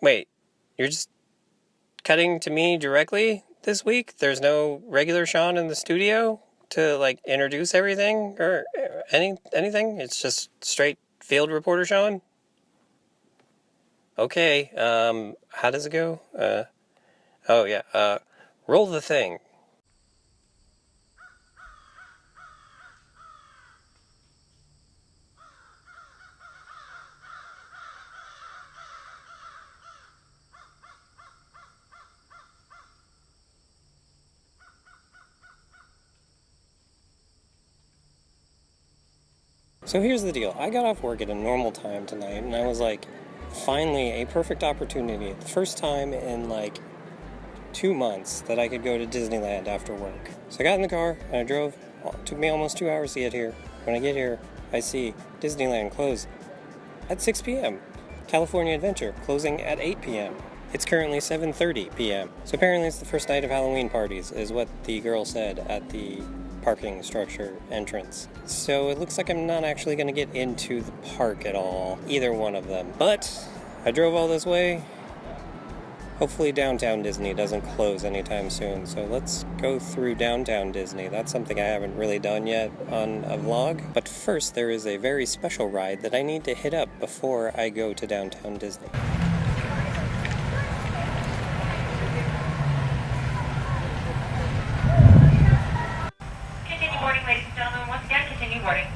Wait, you're just cutting to me directly this week? There's no regular Sean in the studio to like introduce everything or anything? It's just straight field reporter Sean? Okay, how does it go? Oh yeah, roll the thing. So here's the deal. I got off work at a normal time tonight, and I was like, finally, a perfect opportunity. The first time in like 2 months that I could go to Disneyland after work. So I got in the car, and I drove. It took me almost 2 hours to get here. When I get here, I see Disneyland close at 6 p.m. California Adventure closing at 8 p.m. It's currently 7:30 p.m. So apparently it's the first night of Halloween parties, is what the girl said at the parking structure entrance. So it looks like I'm not actually going to get into the park at all, either one of them. But I drove all this way. Hopefully downtown Disney doesn't close anytime soon. So let's go through downtown Disney. That's something I haven't really done yet on a vlog. But first, there is a very special ride that I need to hit up before I go to downtown Disney. Continue boarding, ladies and gentlemen. Once again, continue boarding.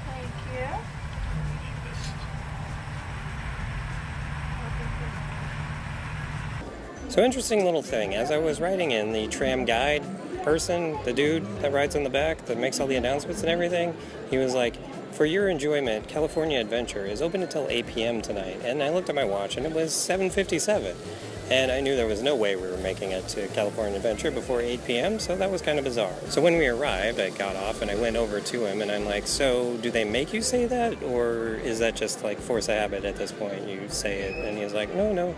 Thank you. So interesting little thing, as I was riding in, the tram guide person, the dude that rides on the back that makes all the announcements and everything, he was like, for your enjoyment, California Adventure is open until 8 p.m. tonight. And I looked at my watch and it was 7:57. And I knew there was no way we were making it to California Adventure before 8 p.m., so that was kind of bizarre. So when we arrived, I got off and I went over to him and I'm like, so do they make you say that? Or is that just like force of habit at this point? You say it. And he's like, no.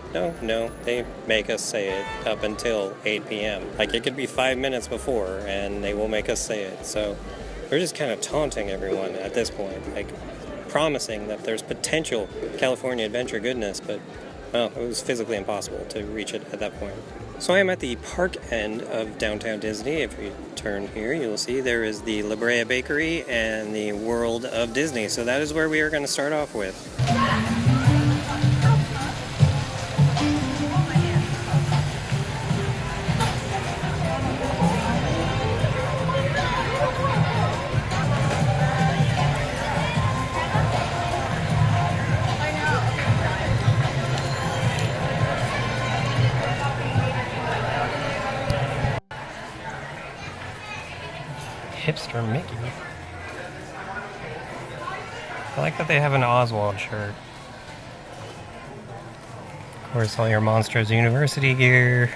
They make us say it up until 8 p.m. Like it could be 5 minutes before and they will make us say it. So they're just kind of taunting everyone at this point, like promising that there's potential California Adventure goodness, but well, it was physically impossible to reach it at that point. So I am at the park end of downtown Disney. If you turn here, you'll see there is the La Brea Bakery and the World of Disney. So that is where we are going to start off with. Hipster Mickey. I like that they have an Oswald shirt. Of course, all your Monsters University gear.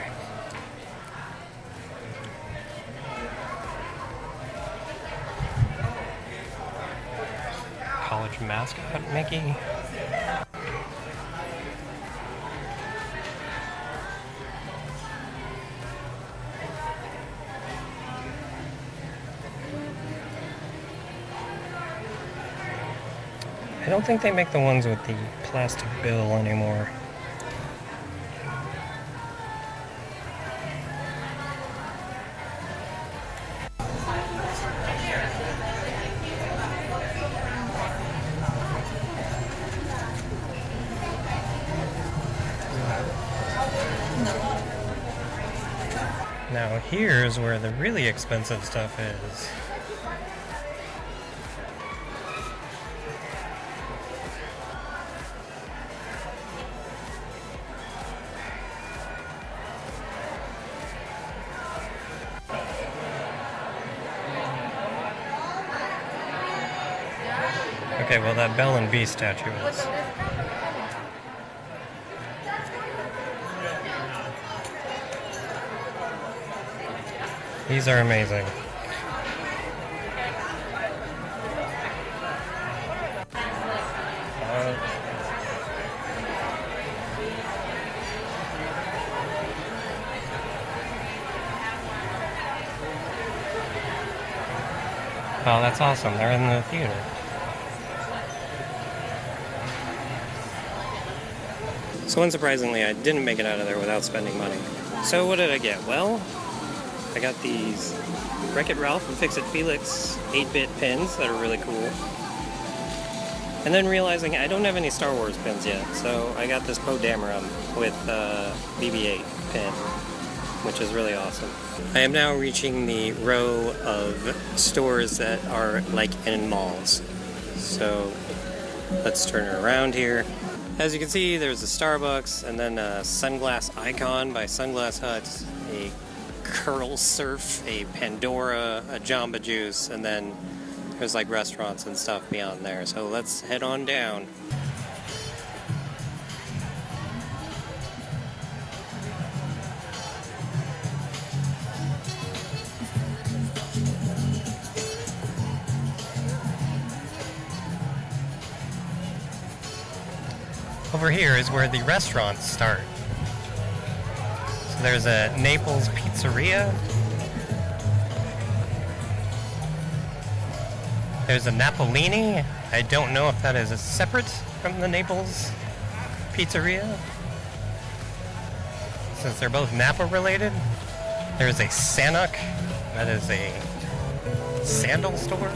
College mascot Mickey. I don't think they make the ones with the plastic bill anymore. Now here's where the really expensive stuff is. Okay, well that Belle and Beast statue is. These are amazing. Oh, that's awesome. They're in the theater. So unsurprisingly, I didn't make it out of there without spending money. So what did I get? Well, I got these Wreck-It Ralph and Fix-It Felix 8-bit pins that are really cool. And then realizing I don't have any Star Wars pins yet, so I got this Poe Dameron with BB-8 pin, which is really awesome. I am now reaching the row of stores that are like in malls. So let's turn it around here. As you can see, there's a Starbucks, and then a Sunglass Icon by Sunglass Hut, a Curl Surf, a Pandora, a Jamba Juice, and then there's like restaurants and stuff beyond there. So let's head on down. Over here is where the restaurants start. So there's a Naples Pizzeria. There's a Napolini. I don't know if that is separate from the Naples Pizzeria, since they're both Napa related. There's a Sanuk. That is a sandal store,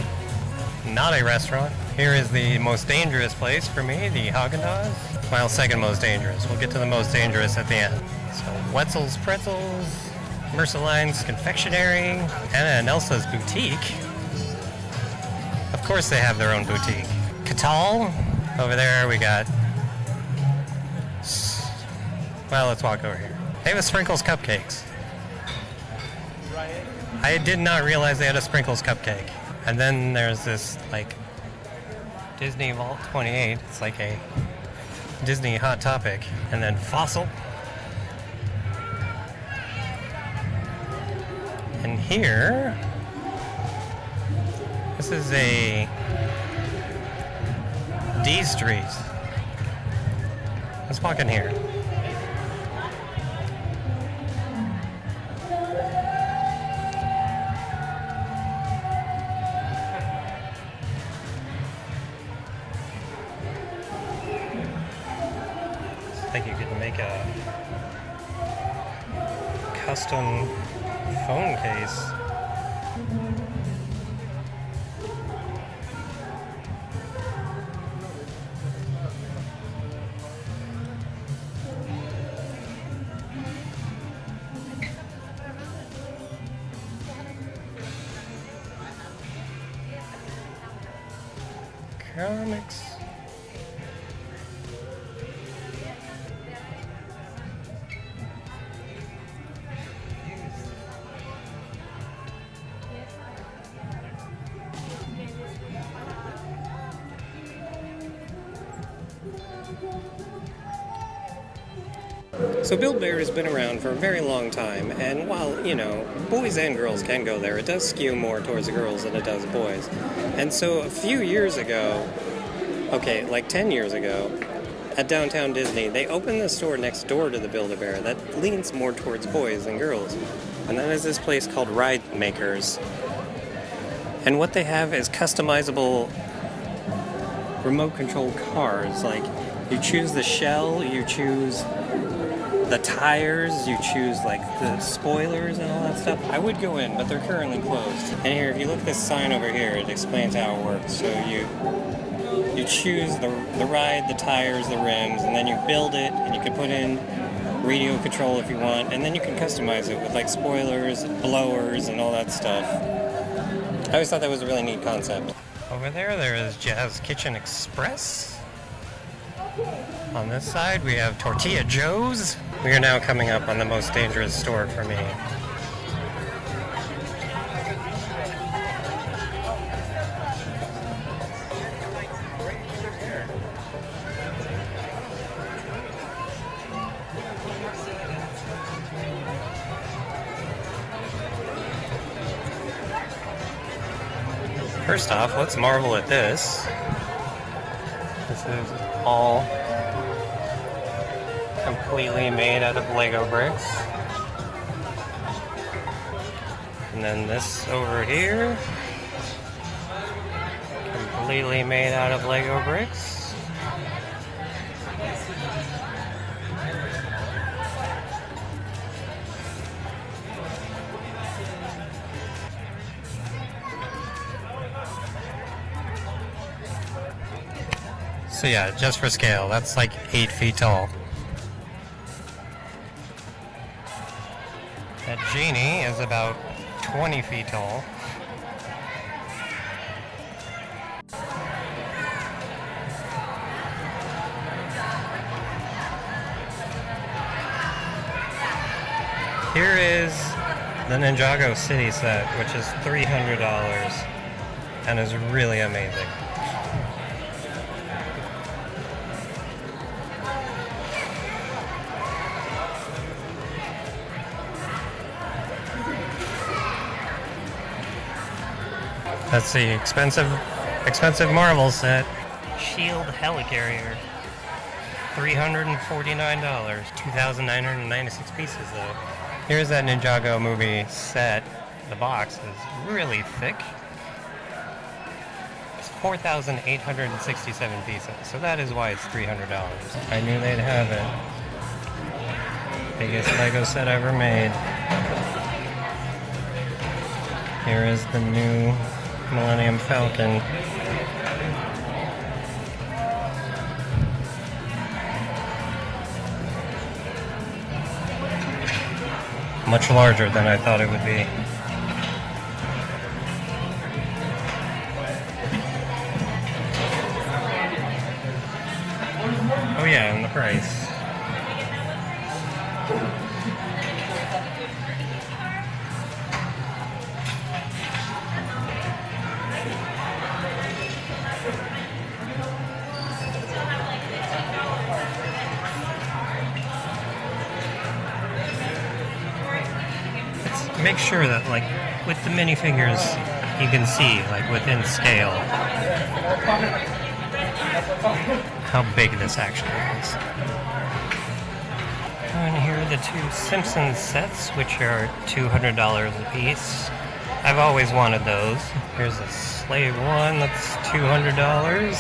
not a restaurant. Here is the most dangerous place for me, the Haagen-Dazs. Well, second most dangerous. We'll get to the most dangerous at the end. So Wetzel's Pretzels, Merceline's Confectionery, Anna and Elsa's Boutique. Of course they have their own boutique. Catal. Over there we got... Well, let's walk over here. They have a Sprinkles Cupcakes. I did not realize they had a Sprinkles Cupcake. And then there's this, like, Disney Vault 28. It's like a Disney Hot Topic. And then Fossil. And here, this is a D Street. Let's walk in here. I think you could make a custom phone case. Comics. So Build-A-Bear has been around for a very long time, and while, you know, boys and girls can go there, it does skew more towards the girls than it does boys. And so a few years ago, okay, like 10 years ago, at Downtown Disney, they opened the store next door to the Build-A-Bear that leans more towards boys than girls. And that is this place called Ride Makers. And what they have is customizable remote-controlled cars. Like, you choose the shell, you choose the tires, you choose like the spoilers and all that stuff. I would go in, but they're currently closed. And here, if you look at this sign over here, it explains how it works. So you choose the ride, the tires, the rims, and then you build it, and you can put in radio control if you want, and then you can customize it with like spoilers, blowers, and all that stuff. I always thought that was a really neat concept. Over there is Jazz Kitchen Express. On this side, we have Tortilla Joe's. We are now coming up on the most dangerous store for me. First off, let's marvel at this. This is all completely made out of Lego bricks. And then this over here, completely made out of Lego bricks. So yeah, just for scale, that's like 8 feet tall. That genie is about 20 feet tall. Here is the Ninjago City set, which is $300 and is really amazing. That's the expensive Marvel set. Shield Helicarrier. $349. 2,996 pieces though. Here's that Ninjago movie set. The box is really thick. It's 4,867 pieces, so that is why it's $300. I knew they'd have it. Biggest Lego set ever made. Here is the new Millennium Falcon. Much larger than I thought it would be. Oh yeah, and the price. Make sure that, like, with the minifigures, you can see, like, within scale, how big this actually is. And here are the two Simpsons sets, which are $200 a piece. I've always wanted those. Here's a Slave one that's $200.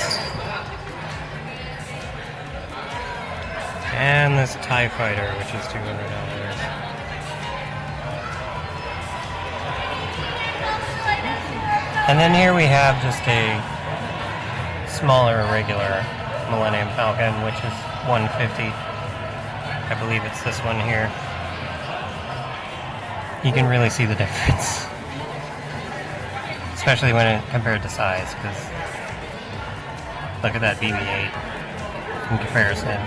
And this TIE Fighter, which is $200. And then here we have just a smaller, regular Millennium Falcon, which is $150. I believe it's this one here. You can really see the difference, especially when compared to size, because look at that BB-8 in comparison.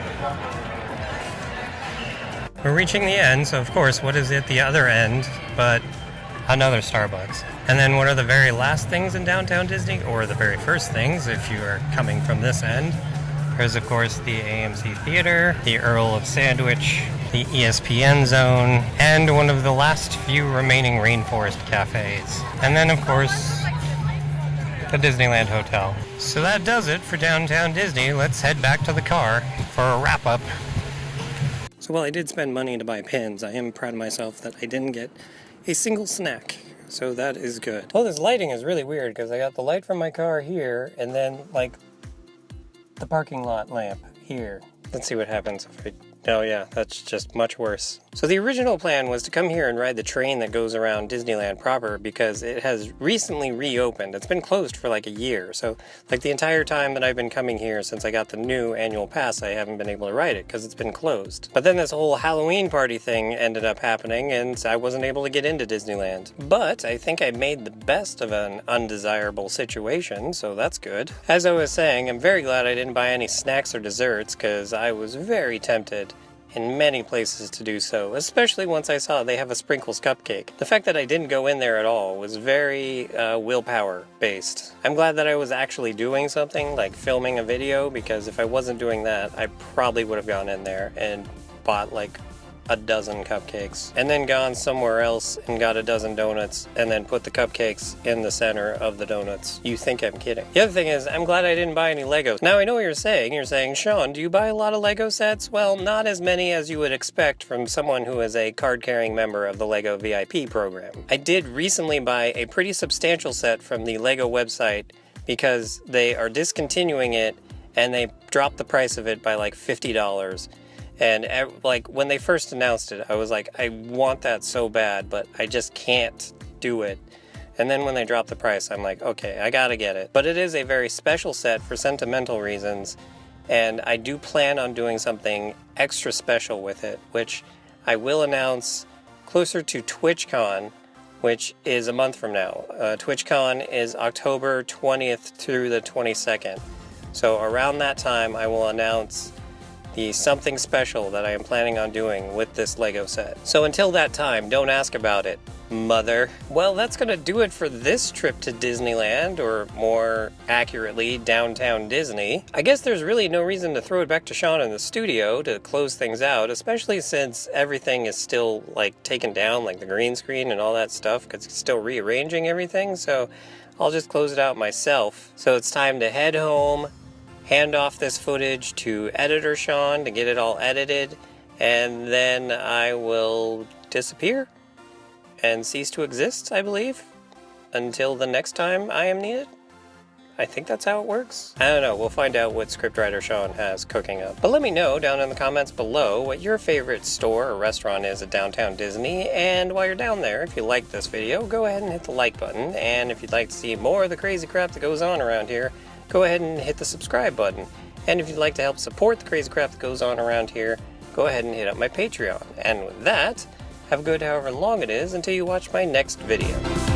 We're reaching the end, so of course, what is at the other end but another Starbucks? And then what are the very last things in downtown Disney, or the very first things if you are coming from this end? There's of course the AMC Theater, the Earl of Sandwich, the ESPN Zone, and one of the last few remaining rainforest cafes. And then of course, the Disneyland Hotel. So that does it for downtown Disney. Let's head back to the car for a wrap-up. So while I did spend money to buy pins, I am proud of myself that I didn't get a single snack. So that is good. Oh, this lighting is really weird because I got the light from my car here and then like the parking lot lamp here. Let's see what happens if I... Oh yeah, that's just much worse. So the original plan was to come here and ride the train that goes around Disneyland proper because it has recently reopened. It's been closed for like a year. So like the entire time that I've been coming here since I got the new annual pass, I haven't been able to ride it because it's been closed. But then this whole Halloween party thing ended up happening and I wasn't able to get into Disneyland. But I think I made the best of an undesirable situation, so that's good. As I was saying, I'm very glad I didn't buy any snacks or desserts because I was very tempted in many places to do so, especially once I saw they have a sprinkles cupcake. The fact that I didn't go in there at all was very willpower based. I'm glad that I was actually doing something like filming a video, because if I wasn't doing that, I probably would have gone in there and bought like a dozen cupcakes and then gone somewhere else and got a dozen donuts and then put the cupcakes in the center of the donuts. You think I'm kidding. The other thing is, I'm glad I didn't buy any Legos. Now I know what you're saying. You're saying, Sean, do you buy a lot of Lego sets? Well, not as many as you would expect from someone who is a card-carrying member of the Lego VIP program. I did recently buy a pretty substantial set from the Lego website because they are discontinuing it and they dropped the price of it by like $50. And like when they first announced it, I was like, I want that so bad, but I just can't do it. And then when they dropped the price, I'm like, okay, I gotta get it. But it is a very special set for sentimental reasons. And I do plan on doing something extra special with it, which I will announce closer to TwitchCon, which is a month from now. TwitchCon is October 20th through the 22nd. So around that time, I will announce the something special that I am planning on doing with this Lego set. So until that time, don't ask about it, mother. Well, that's gonna do it for this trip to Disneyland, or more accurately, downtown Disney. I guess there's really no reason to throw it back to Sean in the studio to close things out, especially since everything is still like taken down, like the green screen and all that stuff, because it's still rearranging everything, so I'll just close it out myself. So it's time to head home, hand off this footage to editor Sean to get it all edited, and then I will disappear and cease to exist, I believe, until the next time I am needed. I think that's how it works. I don't know, we'll find out what scriptwriter Sean has cooking up. But let me know down in the comments below what your favorite store or restaurant is at Downtown Disney, and while you're down there, if you liked this video, go ahead and hit the like button, and if you'd like to see more of the crazy crap that goes on around here, go ahead and hit the subscribe button. And if you'd like to help support the crazy crap that goes on around here, go ahead and hit up my Patreon. And with that, have a good however long it is until you watch my next video.